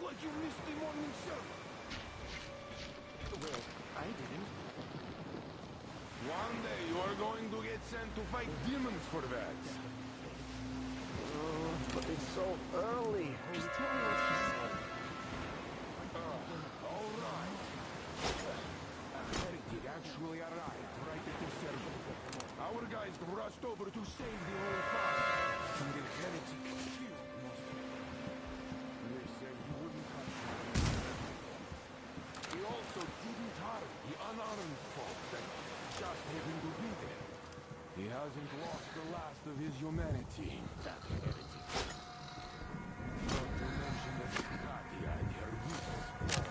like you missed the morning service. Well, I didn't. One day you are going to get sent to fight demons for that. Oh, but it's so early. Just tell me what he said. All right. A heretic actually arrived right at the server. Our guys rushed over to save the Holy Father. And the heretic killed most of them. They said he wouldn't touch them. He also didn't harm the unarmed folk that just happened to be there. He hasn't lost the last of his humanity. That heretic. Not to mention that Katia and her useless blood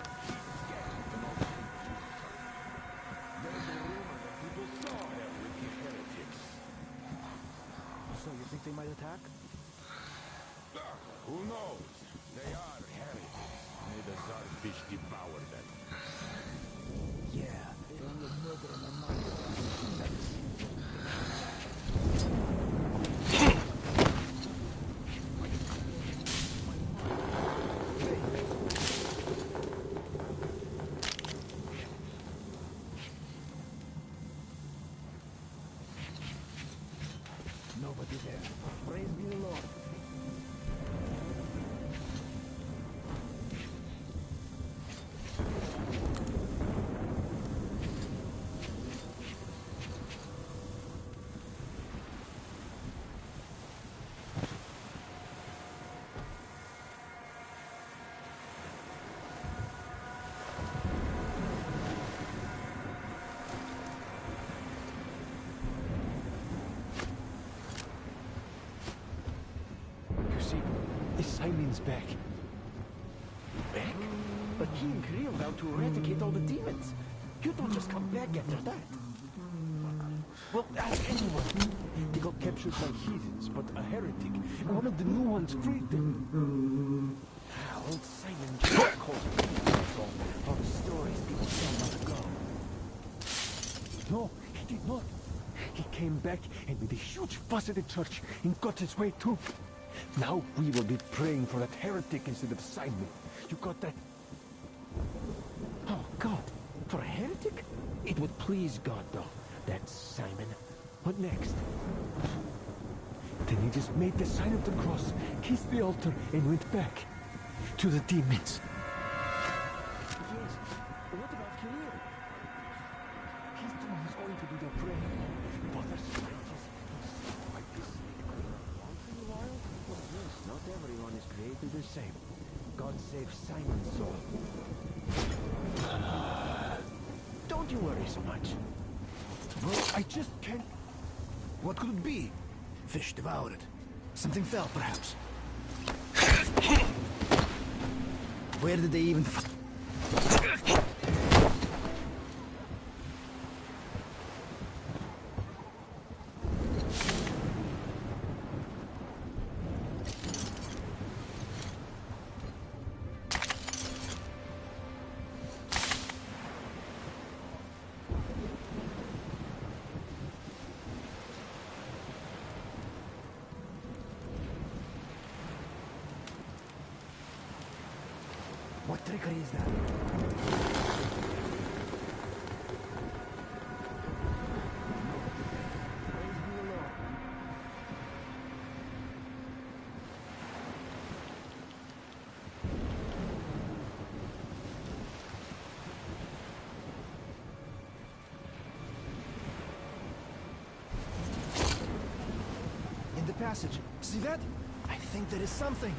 gained the most confused her. There's a rumor that people saw her with the heretics. So you think they might attack? Who knows? They are heretics. May the Czarfish devour them. Yeah, they're only murdering my mind. Nobody there. Praise be the Lord. Simon's back. Back? But he and Kriel vowed to eradicate all the demons. You don't just come back after that. Well, ask anyone. They got captured by heathens, but a heretic, and one of the new ones freed them. Old Simon just called all the stories people tell months ago. No, he did not. He came back and made a huge fuss at the church and got his way too. Now we will be praying for that heretic instead of Simon. You got that? Oh, God. For a heretic? It would please God, though. That's Simon. What next? Then he just made the sign of the cross, kissed the altar, and went back to the demons. Yes, but what about Kirill? He's the one who's going to do the praying. Father Scientist, like this. Once in a while? Well, yes, not everyone is created the same. God save Simon's soul. Don't you worry so much. Well, I just can't... What could it be? Fish devoured it. Something fell, perhaps. Where did they even... What trickery is that? In the passage. See that? I think there is something.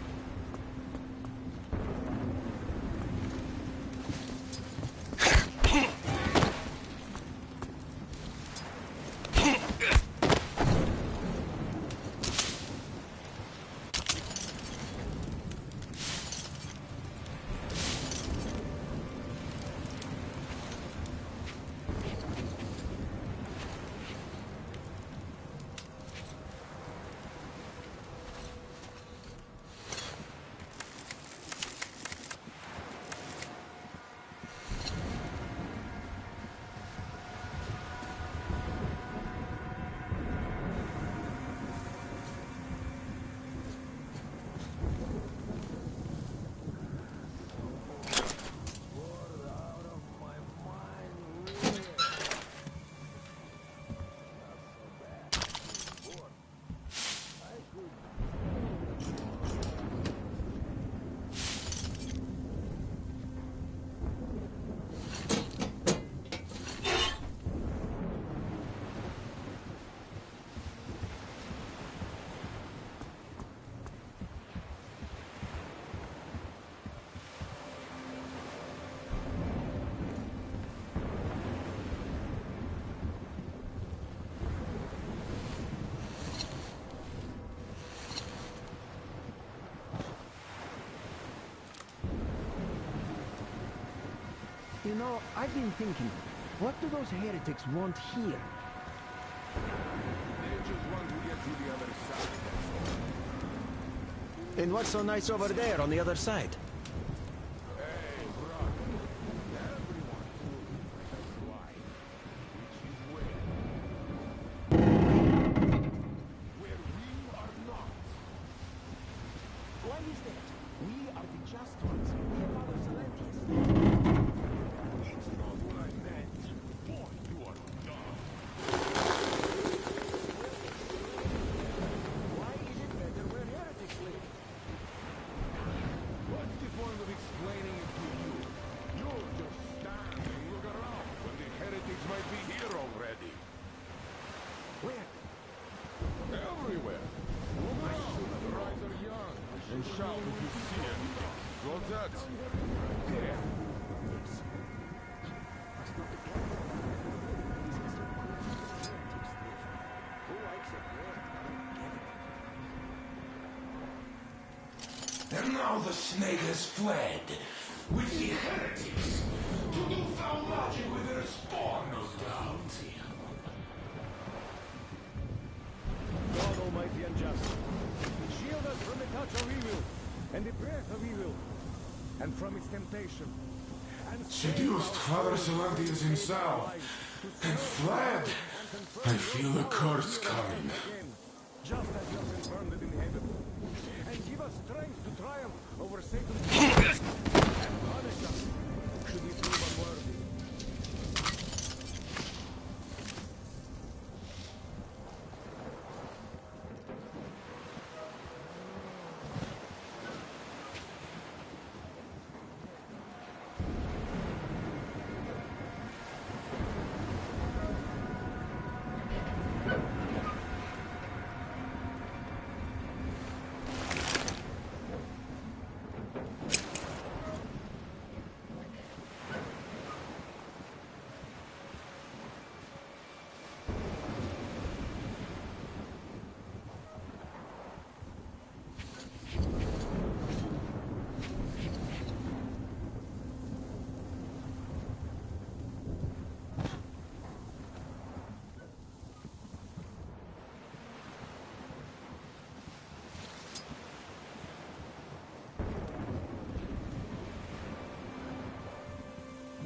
know, I've been thinking, what do those heretics want here? They just want to get to the other side, that's all. And what's so nice over there on the other side? Hey, brother. Everyone told me that's why. Which is where we are not. Why is that? We are the just ones. We are Father Salantius. It's not what I meant. Boy, you are dumb. Why is it better where heretics live? What's the point of explaining it to you? You just stand and look around when the heretics might be here already. Where? Everywhere. Look around. Your eyes are young. And shout if you see anything. Got that? There. Must not be careful. This is the heretics live. Who likes a bread? Get it. And now the snake has fled with the heretics to do foul magic with their spawn, no doubt. God Almighty and just, shield us from the touch of evil, and the breath of evil, and from its temptation. And Seduced Father Salantius himself, and fled. I feel the curse coming. Just as you have confirmed it in heaven. And give us strength to triumph over Satan's and punish us, should we prove unworthy.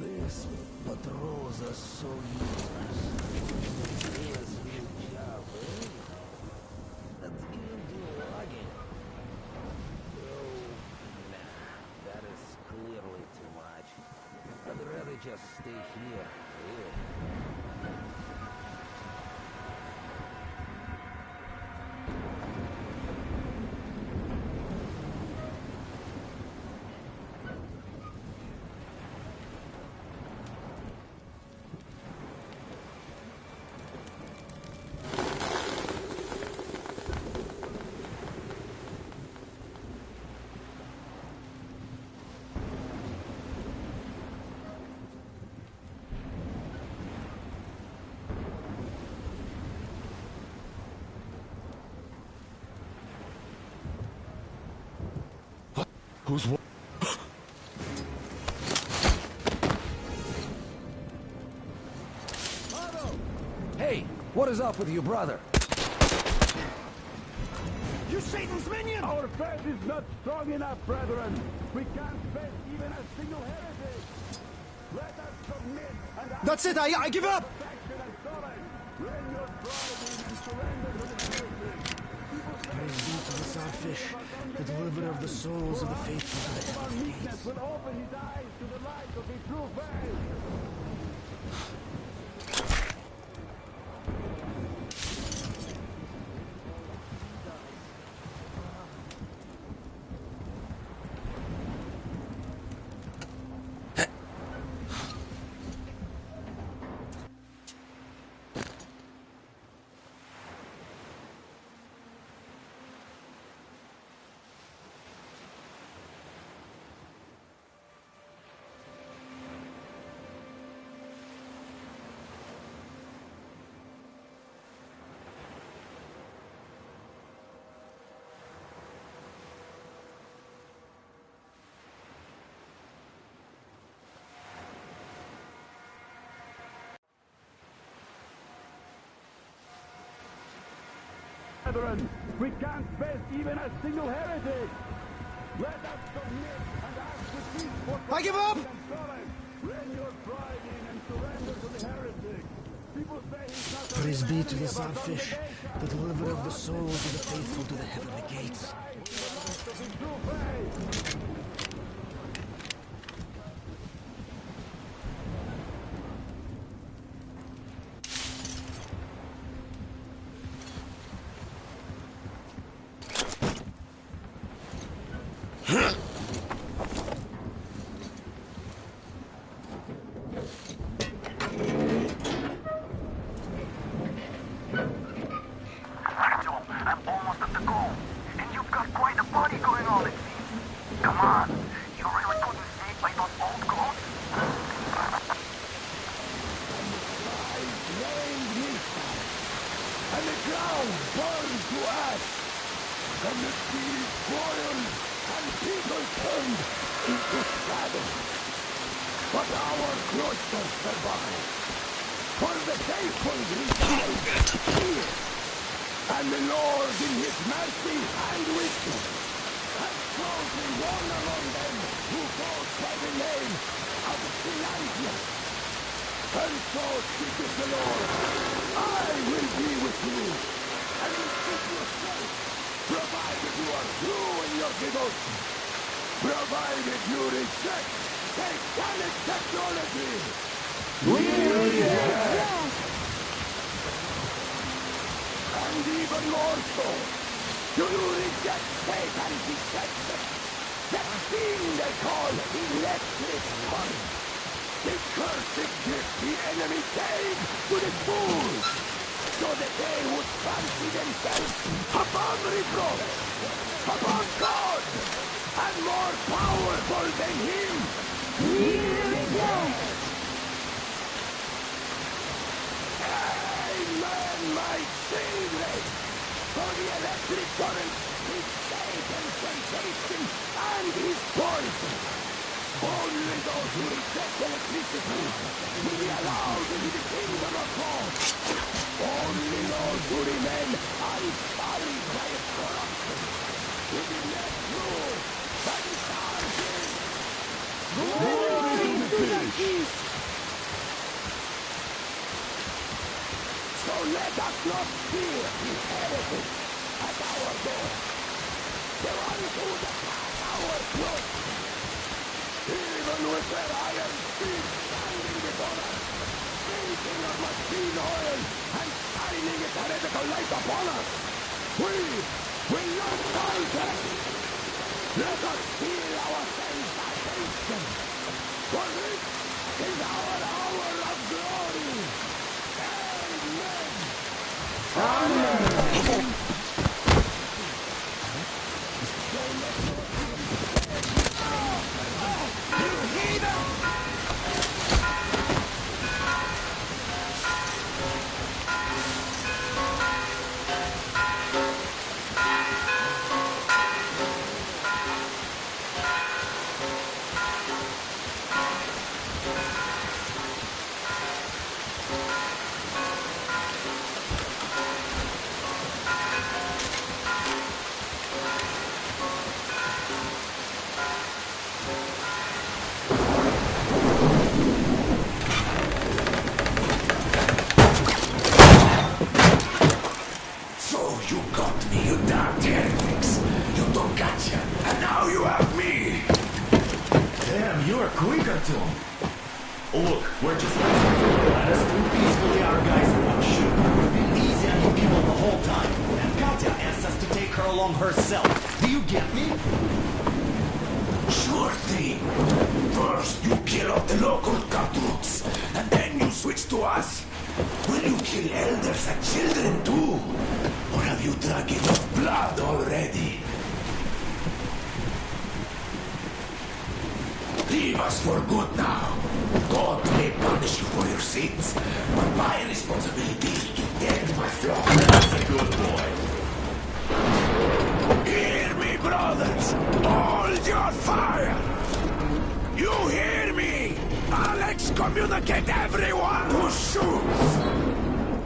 These patrols are so useless. Yes, good job, eh? Not even do logging. Oh, nah, that is clearly too much. I'd rather just stay here, really. Who's what? Hey, what is up with you, brother? You Satan's minion! Our faith is not strong enough, brethren. We can't face even a single heretic. Let us submit and That's it, I give up! protection and solace. When your pride and surrender to the Spirit. Praise be to the Swordfish, the deliverer of the souls of the faithful to the Our heavenly weakness gates. will open his eyes to the light of the true faith. Brethren, we can't face even a single heretic. Let us submit and ask the peace for I give up! Bring your pride in and surrender to the heretic. People say he's not Praise an be enemy to the of our Starfish, congregation. the deliverer of the souls of the faithful to the heavenly gates. Of his true faith. And the sea boiled, and people turned into shadow. But our cloister survived, for the faithful reside here. And the Lord in his mercy and wisdom has chosen one among them who goes by the name of Silandia. And so speaketh the Lord, I will be with you, and will keep you safe, provided you are true in your devotion, provided you reject satanic technology. We reject! And even more so, do you reject Satan's deception? That thing they call electric current. The cursed gift the enemy gave to the fools, so that they would fancy themselves above reproach, above God, and more powerful than him. We reject! Amen, my children! For the electric current is Satan's sensation and his poison. Only those who reject electricity will be allowed into the kingdom of God. Only those who remain unsullied by its corruption will be let through and started. Glory to the King! So let us not fear the heretics at our door, the ones who attack our cloak. Even with their iron feet standing before us, drinking of machine oil and shining its heretical light upon us, we will not falter. Let us feel our salvation, for this is our hour of glory. Amen. Amen. Look, we're just waiting for you to let us through peacefully. Our guys won't shoot. We've been easy on you people the whole time. And Katya asked us to take her along herself. Do you get me? Sure thing. First you kill off the local cutthroats, and then you switch to us. Will you kill elders and children too? Or have you drunk enough blood already? Leave us for good now. God may punish you for your sins, but my responsibility is to tend my flock. That's a good boy. Hear me, brothers! Hold your fire! You hear me? I'll excommunicate everyone who shoots!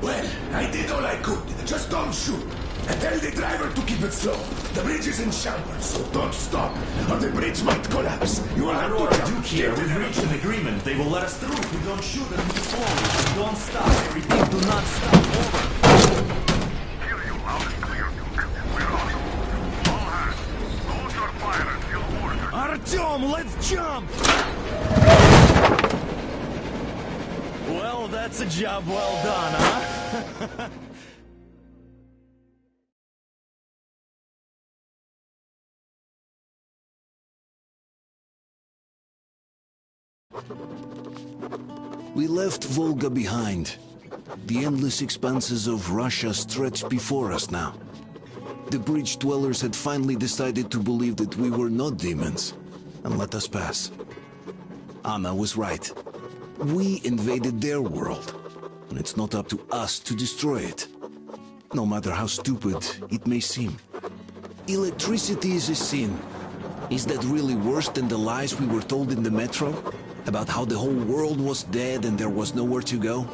Well, I did all I could. Just don't shoot. And tell the driver to keep it slow. The bridge is in shambles, so don't stop, or the bridge might collapse. You will have Lord to jump. Duke here, we've reached an agreement. They will let us through if we don't shoot and move slowly. Don't stop. I repeat, do not stop. Over. Hear you loud and clear, Duke. We're on the move. All hands, hold your fire until ordered. Artyom, let's jump! Well, that's a job well done, huh? We left Volga behind. The endless expanses of Russia stretched before us now. The bridge dwellers had finally decided to believe that we were not demons, and let us pass. Anna was right. We invaded their world, and it's not up to us to destroy it. No matter how stupid it may seem. Electricity is a sin. Is that really worse than the lies we were told in the metro? About how the whole world was dead and there was nowhere to go?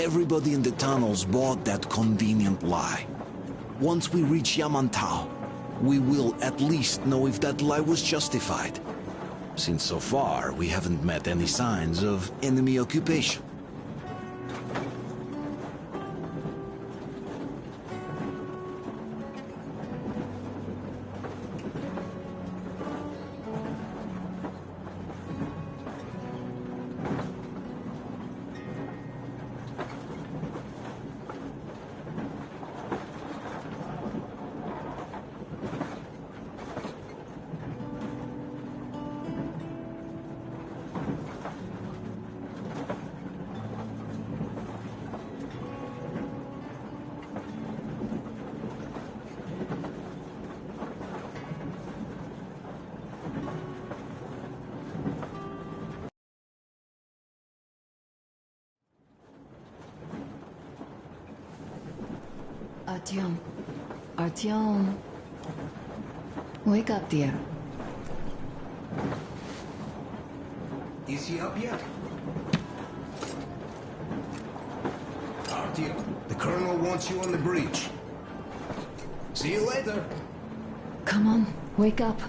Everybody in the tunnels bought that convenient lie. Once we reach Yamantau, we will at least know if that lie was justified. Since so far, we haven't met any signs of enemy occupation. Artyom. Artyom. Wake up, dear. Is he up yet? Artyom, the Colonel wants you on the bridge. See you later. Come on, wake up.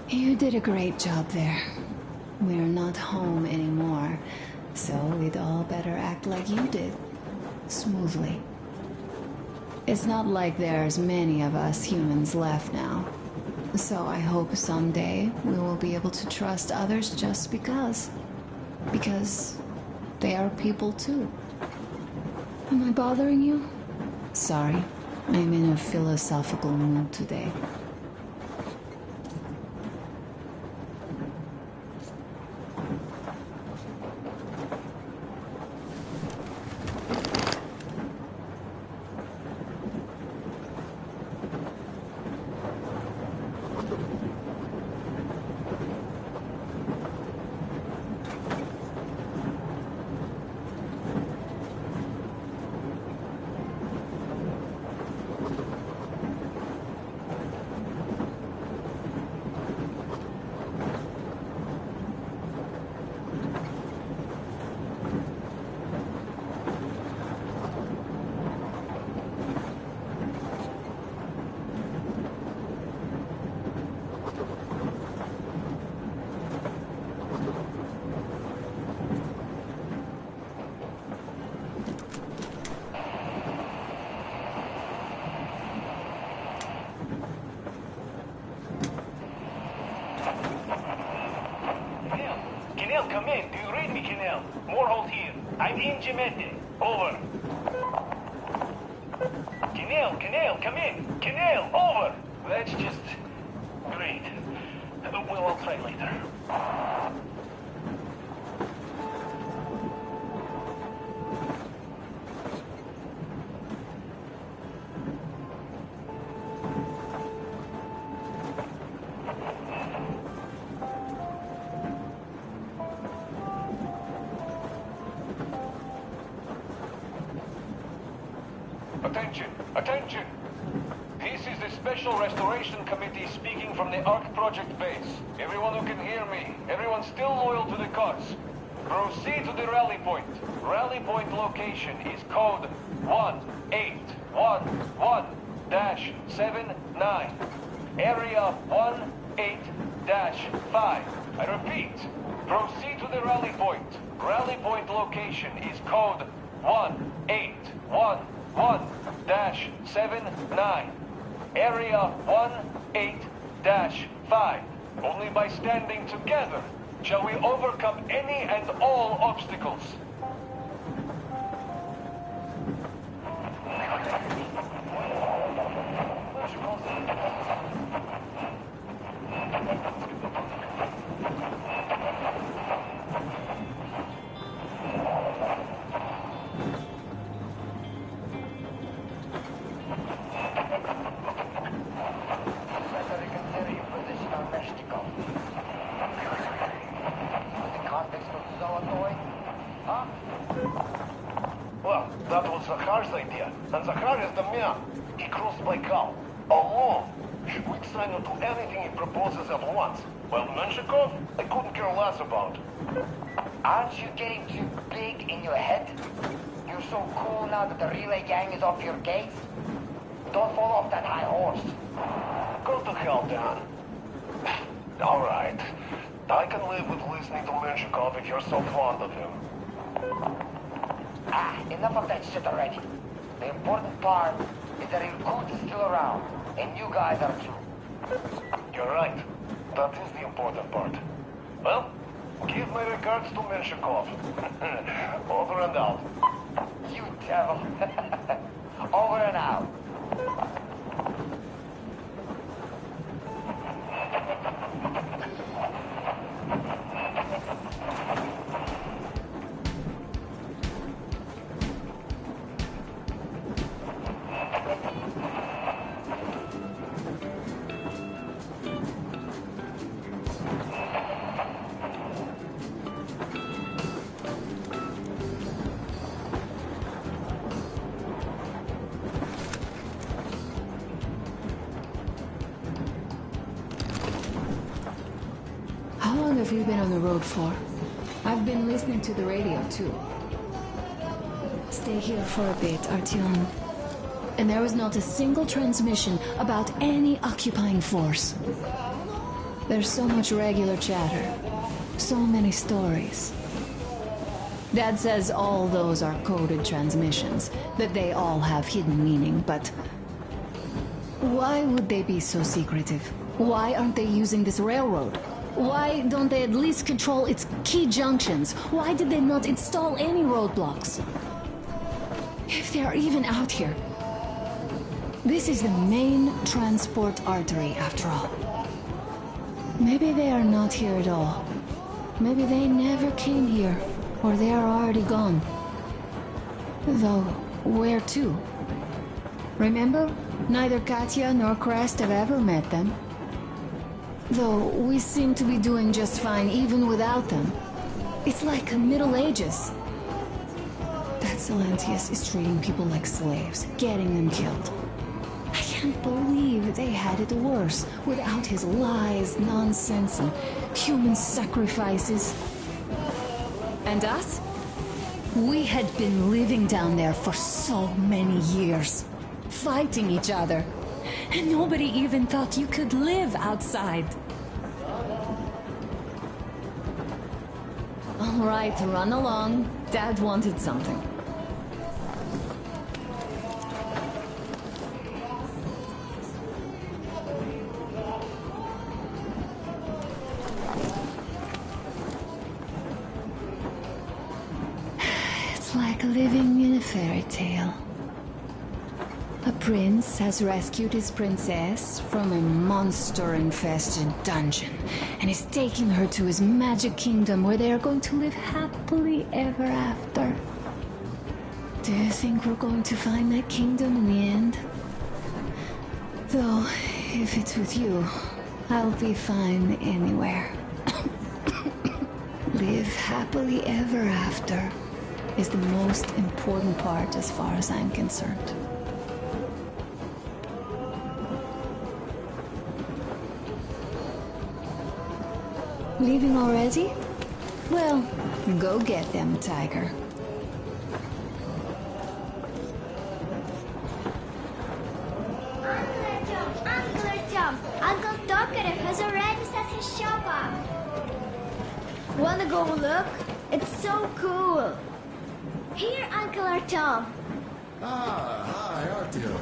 You did a great job there. We're not home anymore, so we'd all better act like you did. Smoothly. It's not like there's many of us humans left now. So I hope someday we will be able to trust others just because. Because they are people too. Am I bothering you? Sorry, I'm in a philosophical mood today. Come in. Do you read me, Kinel? Morehold here. I'm in Gemete. Over. Kinel, come in. Kinel, over. That's just... great. We'll all try later. Attention! Attention! This is the Special Restoration Committee speaking from the Ark Project base. Everyone who can hear me, everyone still loyal to the cause, proceed to the rally point. Rally point location is code 1811-79. Area 18-5. I repeat, proceed to the rally point. Rally point location is code 1811-79. Area 18-5. Only by standing together shall we overcome any and all obstacles. Well, that was Zakhar's idea. And Zakhar is the man. He crossed Baikal. Alone. We try not do anything he proposes at once. Well, Menshikov, I couldn't care less about. Aren't you getting too big in your head? You're so cool now that the relay gang is off your case? Don't fall off that high horse. Go to hell, Dan. All right. I can live with listening to Menshikov if you're so fond of him. Enough of that shit already. The important part is that Irkut is still around, and you guys are too. You're right. That is the important part. Well, give my regards to Menshikov. Over and out. You devil. Over and out. How long have you been on the road for? I've been listening to the radio, too. Stay here for a bit, Artyom. And there was not a single transmission about any occupying force. There's so much regular chatter. So many stories. Dad says all those are coded transmissions, that they all have hidden meaning, but... why would they be so secretive? Why aren't they using this railroad? Why don't they at least control its key junctions? Why did they not install any roadblocks? If they are even out here. This is the main transport artery, after all. Maybe they are not here at all. Maybe they never came here, or they are already gone. Though, where to? Remember, neither Katya nor Crest have ever met them. Though we seem to be doing just fine even without them. It's like the Middle Ages. That Silentius is treating people like slaves, getting them killed. I can't believe they had it worse without his lies, nonsense, and human sacrifices. And us? We had been living down there for so many years, fighting each other. And nobody even thought you could live outside. All right, run along. Dad wanted something. It's like living in a fairy tale. A prince has rescued his princess from a monster-infested dungeon and is taking her to his magic kingdom where they are going to live happily ever after. Do you think we're going to find that kingdom in the end? Though, if it's with you, I'll be fine anywhere. Live happily ever after is the most important part as far as I'm concerned. Leaving already? Well, go get them, Tiger. Uncle Talkative has already set his shop up. Wanna go look? It's so cool. Here, Uncle Artyom. Ah, hi, Artyom.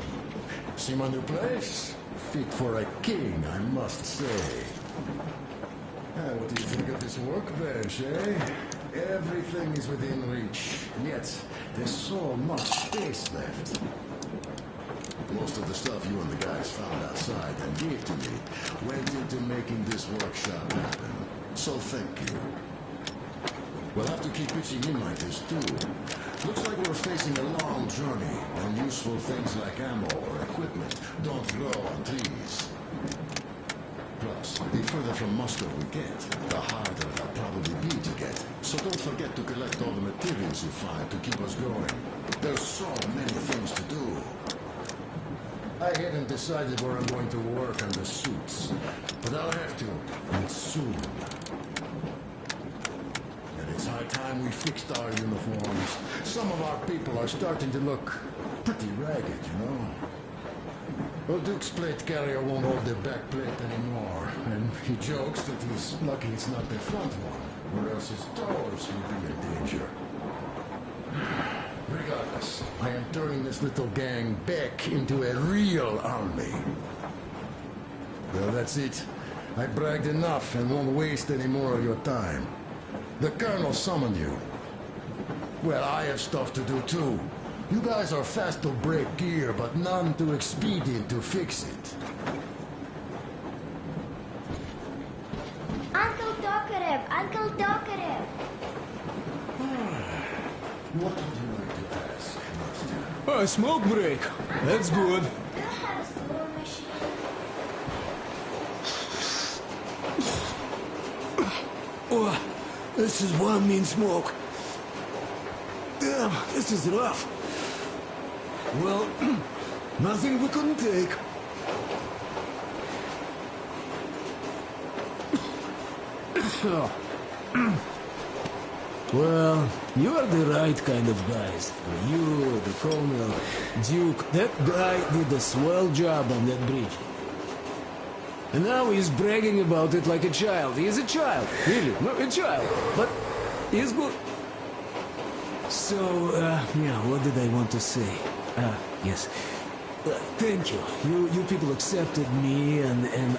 See my new place? Fit for a king, I must say. What do you think of this workbench, eh? Everything is within reach, yet there's so much space left. Most of the stuff you and the guys found outside and gave to me went into making this workshop happen. So thank you. We'll have to keep pitching in like this too. Looks like we're facing a long journey, and useful things like ammo or equipment don't grow on trees. Plus, the further from Moscow we get, the harder they'll probably be to get. So don't forget to collect all the materials you find to keep us going. There's so many things to do. I haven't decided where I'm going to work on the suits, but I'll have to, and soon. And it's high time we fixed our uniforms. Some of our people are starting to look pretty ragged, you know? Well, Duke's plate carrier won't hold the back plate anymore, and he jokes that he's lucky it's not the front one, or else his toes will be in danger. Regardless, I am turning this little gang back into a real army. Well, that's it. I bragged enough and won't waste any more of your time. The Colonel summoned you. Well, I have stuff to do too. You guys are fast to break gear, but none too expedient to fix it. Uncle Talkative! Uncle Talkative! What would you like to ask, Master? A smoke break. That's good. Do you have a sewing machine? Oh, this is one mean smoke. Damn, this is rough. Well, nothing we couldn't take. Well, you are the right kind of guys. You, the Colonel, Duke, that guy did a swell job on that bridge. And now he's bragging about it like a child. He is a child, really, no, a child. But he's good. So, yeah, what did I want to say? Yes. Thank you. You people accepted me, and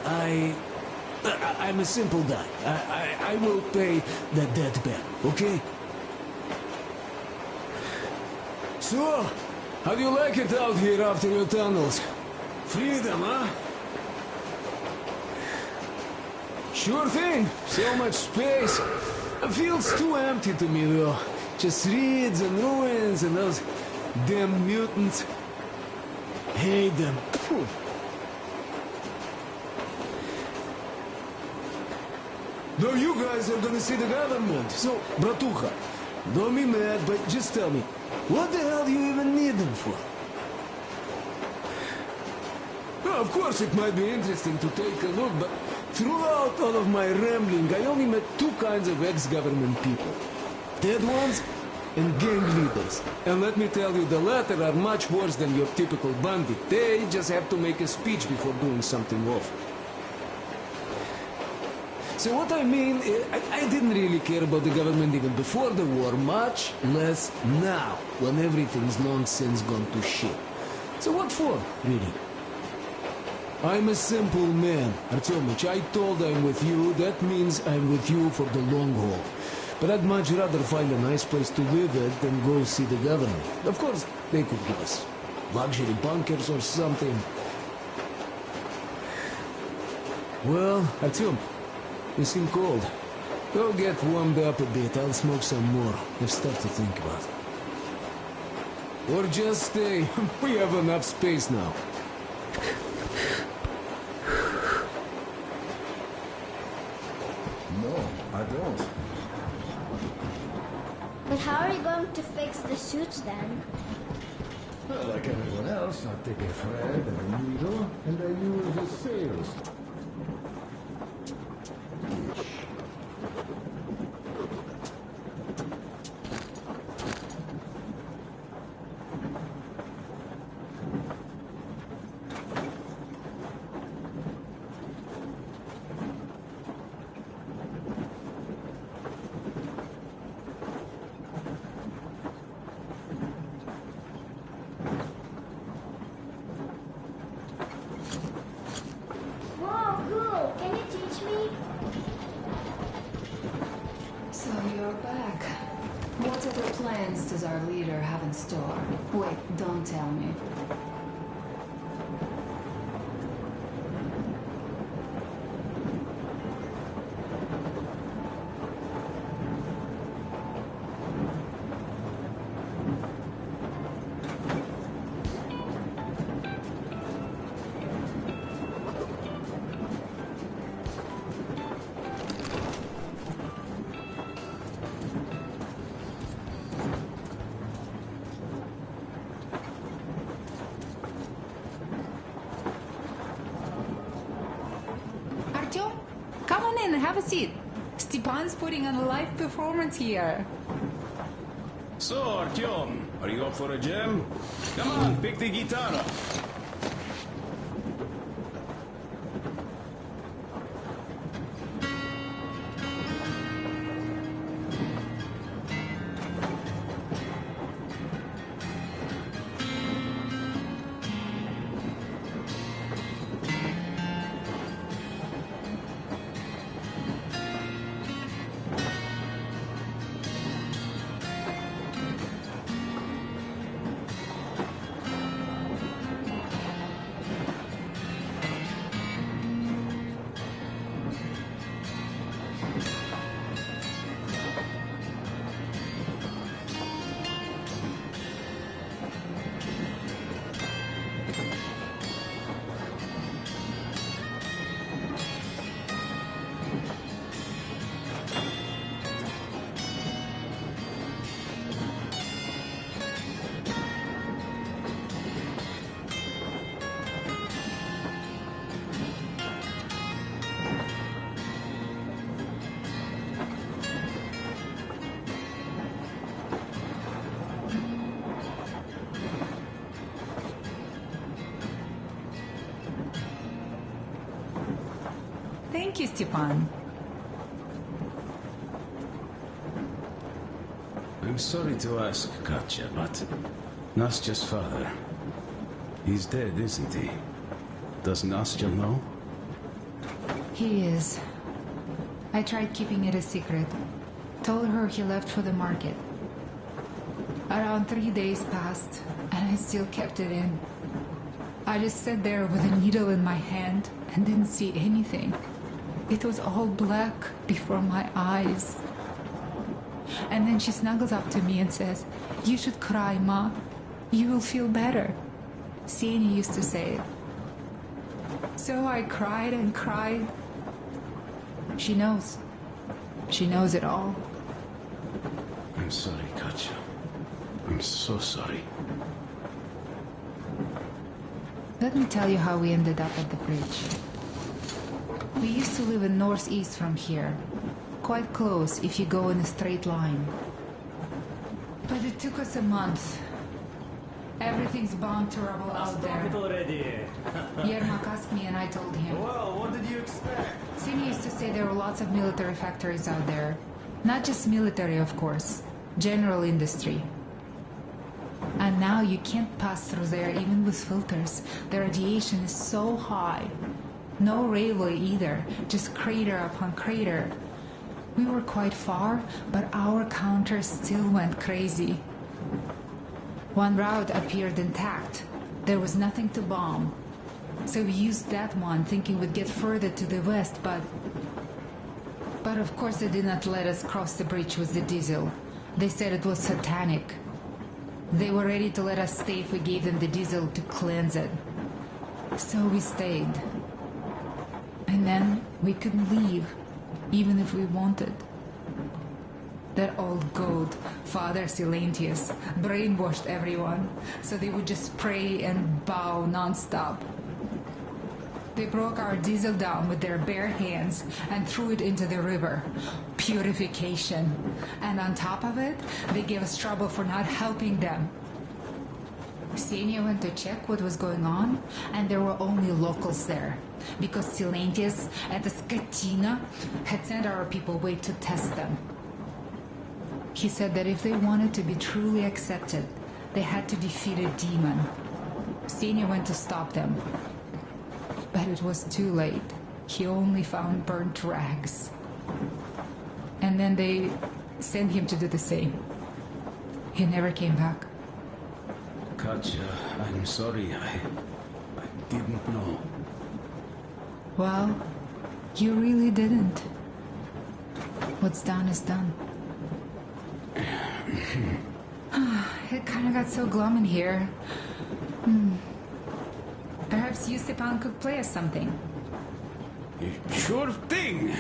I'm a simple guy. I will pay that debt back, okay? So, how do you like it out here after your tunnels? Freedom, huh? Sure thing. So much space. It feels too empty to me, though. Just reeds and ruins and those damn mutants. Hate them. Phew. No, you guys are gonna see the government. So, bratucha, don't be mad, but just tell me, what the hell do you even need them for? Well, of course, it might be interesting to take a look, but throughout all of my rambling, I only met two kinds of ex-government people. Dead ones and gang leaders. And let me tell you, the latter are much worse than your typical bandit. They just have to make a speech before doing something awful. So what I mean is, I didn't really care about the government even before the war, much less now, when everything's long since gone to shit. So what for, really? I'm a simple man, Artyomich. I told I'm with you, that means I'm with you for the long haul. But I'd much rather find a nice place to live at than go see the government. Of course, they could give us luxury bunkers or something. Well, Artyom, you seem cold. Go get warmed up a bit, I'll smoke some more. I've stuff to think about. Or just stay. We have enough space now. No, I don't. But how are you going to fix the suits then? Well, like everyone else, I take a thread and a needle, and I use the sails. weapons does our leader have in store? Wait, don't tell me. Artyom, come on in, have a seat. Stepan's putting on a live performance here. So, Artyom, are you up for a jam? Come on, pick the guitar up. Thank you, Stepan. I'm sorry to ask, Katya, but Nastya's father, he's dead, isn't he? Does Nastya know? He is. I tried keeping it a secret. Told her he left for the market. Around 3 days passed, and I still kept it in. I just sat there with a needle in my hand and didn't see anything. It was all black before my eyes. And then she snuggles up to me and says, "You should cry, Ma. You will feel better." Seni used to say it. So I cried and cried. She knows. She knows it all. I'm sorry, Katya. I'm so sorry. Let me tell you how we ended up at the bridge. We used to live in northeast from here. Quite close if you go in a straight line. But it took us a month. Everything's bombed to rubble out there. already. Yermak asked me and I told him. Well, what did you expect? Sini used to say there were lots of military factories out there. Not just military, of course. General industry. And now you can't pass through there even with filters. The radiation is so high. No railway either, just crater upon crater. We were quite far, but our counters still went crazy. One route appeared intact. There was nothing to bomb. So we used that one, thinking we'd get further to the west, but of course they did not let us cross the bridge with the diesel. They said it was satanic. They were ready to let us stay if we gave them the diesel to cleanse it. So we stayed. And then we couldn't leave, even if we wanted. That old goat, Father Silentius, brainwashed everyone, so they would just pray and bow non-stop. They broke our diesel down with their bare hands and threw it into the river. Purification. And on top of it, they gave us trouble for not helping them. Ksenia went to check what was going on, and there were only locals there, because Silentius and the Skatina had sent our people away to test them. He said that if they wanted to be truly accepted, they had to defeat a demon. Ksenia went to stop them. But it was too late. He only found burnt rags. And then they sent him to do the same. He never came back. Katja, I'm sorry. I didn't know. Well, you really didn't. What's done is done. It kind of got so glum in here. Perhaps you, Stepan, could play us something. Sure thing.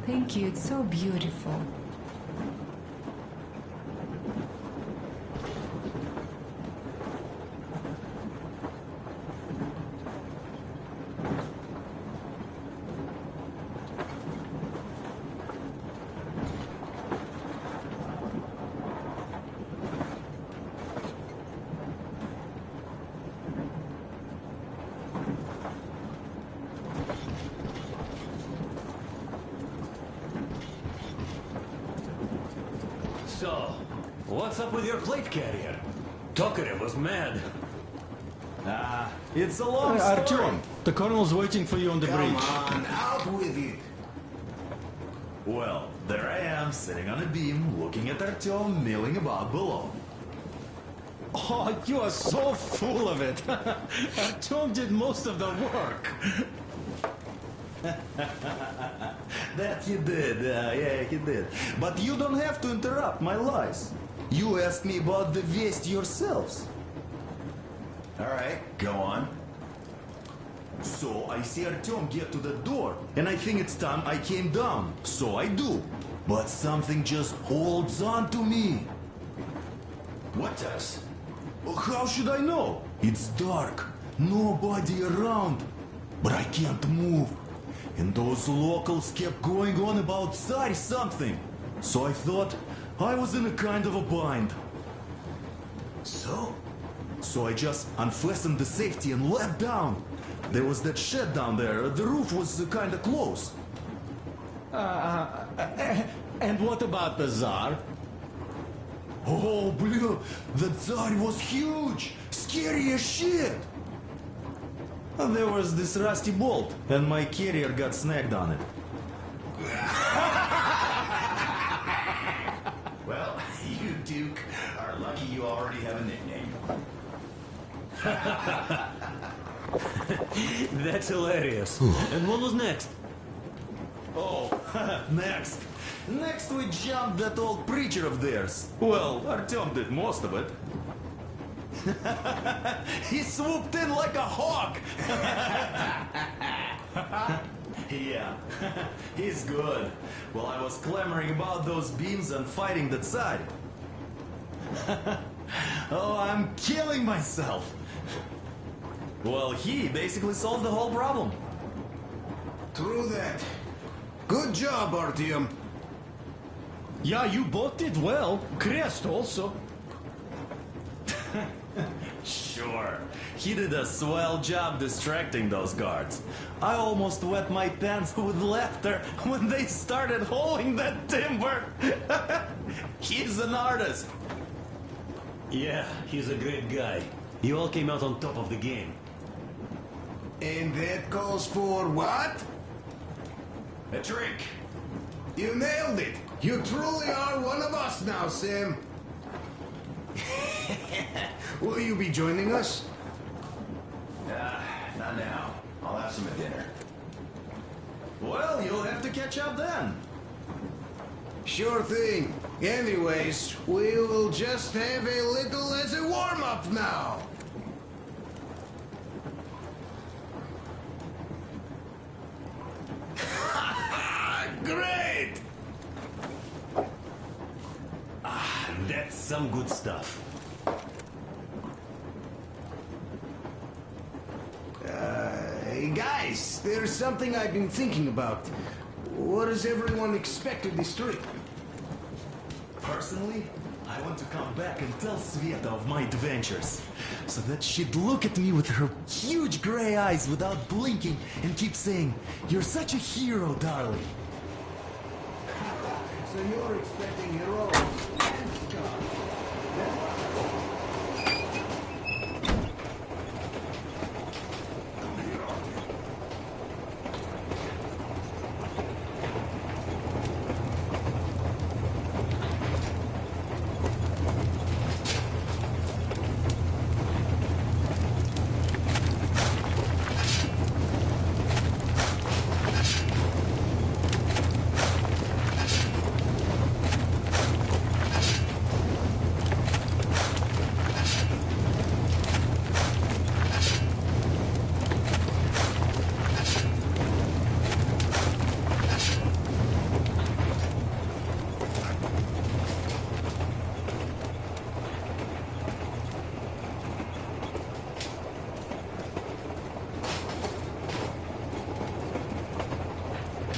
Thank you, it's so beautiful. So, what's up with your plate carrier? Tokarev was mad. It's a long story. Artyom, the colonel's waiting for you on the bridge. Come on, out with it. Well, there I am, sitting on a beam, looking at Artyom milling about below. Oh, you are so full of it. Artyom did most of the work. That he did, yeah, he did. But you don't have to interrupt my lies. You asked me about the Vest yourselves. Alright, go on. So I see Artyom get to the door, and I think it's time I came down. So I do. But something just holds on to me. What does? How should I know? It's dark, nobody around. But I can't move. And those locals kept going on about Tsar something. So I thought I was in a kind of a bind. So? So I just unfastened the safety and leapt down. There was that shed down there. The roof was kind of close. And what about the Tsar? Oh, blue, the Tsar was huge, scary as shit. And there was this rusty bolt, and my carrier got snagged on it. Well, you, Duke, are lucky you already have a nickname. That's hilarious. And what was next? Oh, next. Next we jumped that old preacher of theirs. Well, Artyom did most of it. He swooped in like a hawk. Yeah, he's good. While I was clamoring about those beams and fighting the Tsar. Oh, I'm killing myself. Well, he basically solved the whole problem. True that. Good job, Artyom. Yeah, you both did well. Crest also. Sure. He did a swell job distracting those guards. I almost wet my pants with laughter when they started hauling that timber. He's an artist. Yeah, he's a great guy. You all came out on top of the game. And that calls for what? A drink. You nailed it. You truly are one of us now, Sam. Will you be joining us? Not now. I'll have some at dinner. Well, you'll have to catch up then. Sure thing. Anyways, we will just have a little as a warm-up now. Great! That's some good stuff. Hey guys, there's something I've been thinking about. What does everyone expect of this trip? Personally, I want to come back and tell Sveta of my adventures, so that she'd look at me with her huge gray eyes without blinking and keep saying, "You're such a hero, darling." So you're expecting heroes and stuff.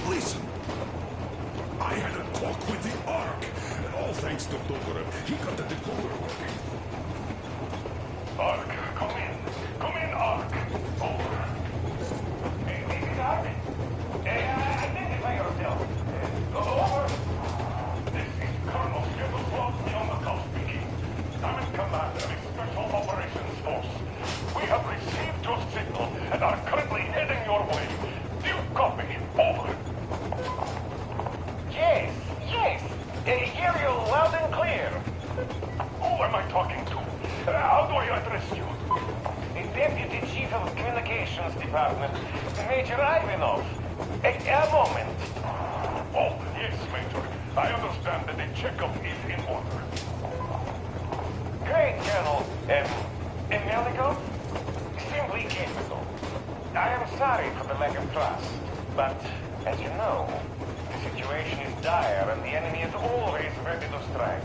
Listen, I had a talk with the Ark, and all thanks to Dogorev, he got the decoder working. Ark, come in. Come in, Ark. Over. Hey, this is Ark. Identify yourself. Over. This is Colonel Sviatoslav Yonakov speaking. I'm in command of a special operations force. We have received your signal and are currently heading your way. Do you copy? Over. Yes, yes. Hear you loud and clear. Who am I talking to? How do I address you? The Deputy Chief of Communications Department, Major Ivanov. A moment. Oh, yes, Major. I understand that the checkup is in order. Great, Colonel. Melikov? Simply capable. I am sorry for the lack of trust, but, as you know, the situation is dire and the enemy is always ready to strike.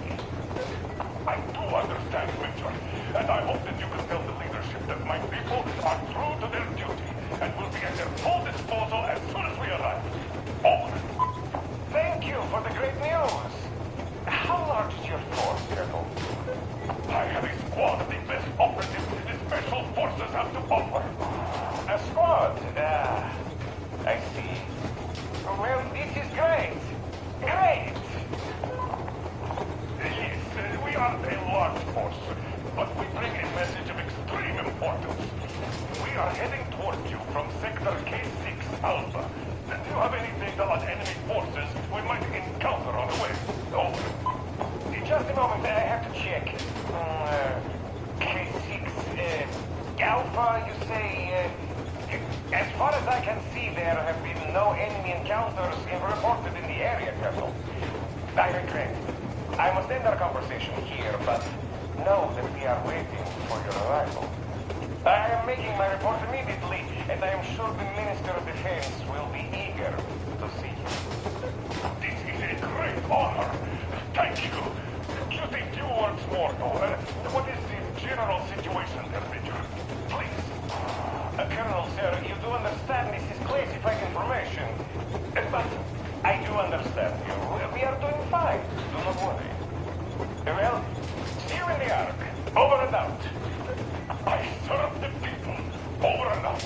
I do understand, Major, and I hope that you can tell the leadership that my people are true to their duty and will be at their full disposal as soon as we arrive. Over. Thank you for the great news. How large is your force, Colonel? I have a squad of the best operatives the special forces have to offer. A squad? I see. Well, this is great. Great! Yes, we are a large force, but we bring a message of extreme importance. We are heading towards you from Sector K6 Alpha. Do you have any data on enemy forces we might encounter on the way? Over. Just a moment, I have to check. K6, Alpha, you say, as far as I can see, there have been no enemy encounters reported in the area, Colonel. I regret. I must end our conversation here, but know that we are waiting for your arrival. I am making my report immediately, and I am sure the Minister of Defense will be eager to see you. This is a great honor. Thank you. Just a few words more, though. What is the general situation there, Major? Please. Colonel, sir, you do understand this is classified information. But I do understand you. We are doing fine. Do not worry. Well, see you in the Ark. Over and out. I serve the people. Over and out.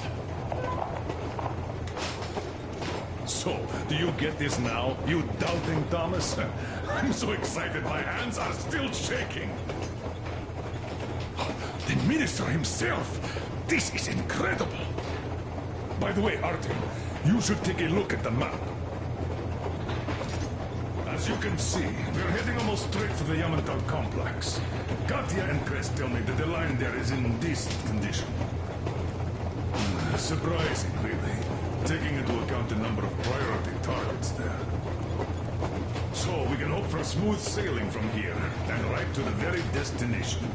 So, do you get this now, you doubting Thomas? I'm so excited my hands are still shaking. The minister himself! This is incredible! By the way, Artyom, you should take a look at the map. As you can see, we're heading almost straight for the Yamantau complex. Katya and Chris tell me that the line there is in decent condition. Surprising, really, taking into account the number of priority targets there. So we can hope for smooth sailing from here, and right to the very destination.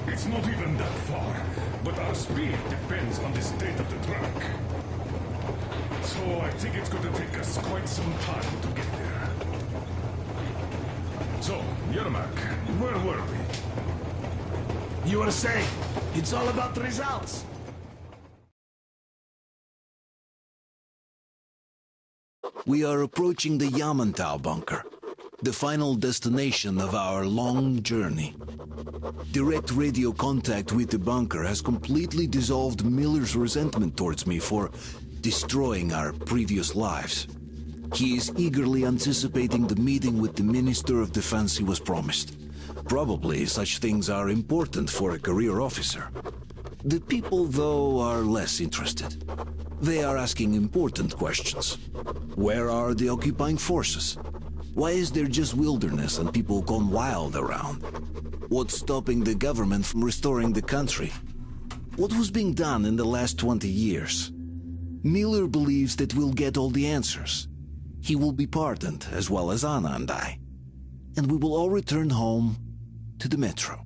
It's not even that far, but our speed depends on the state of the track. So I think it's going to take us quite some time to get there. So, Yermak, where were we? You were saying, it's all about the results. We are approaching the Yamantau bunker, the final destination of our long journey. Direct radio contact with the bunker has completely dissolved Miller's resentment towards me for destroying our previous lives. He is eagerly anticipating the meeting with the Minister of Defense he was promised. Probably such things are important for a career officer. The people, though, are less interested. They are asking important questions. Where are the occupying forces? Why is there just wilderness and people gone wild around? What's stopping the government from restoring the country? What was being done in the last 20 years? Miller believes that we'll get all the answers. He will be pardoned, as well as Anna and I. And we will all return home to the metro.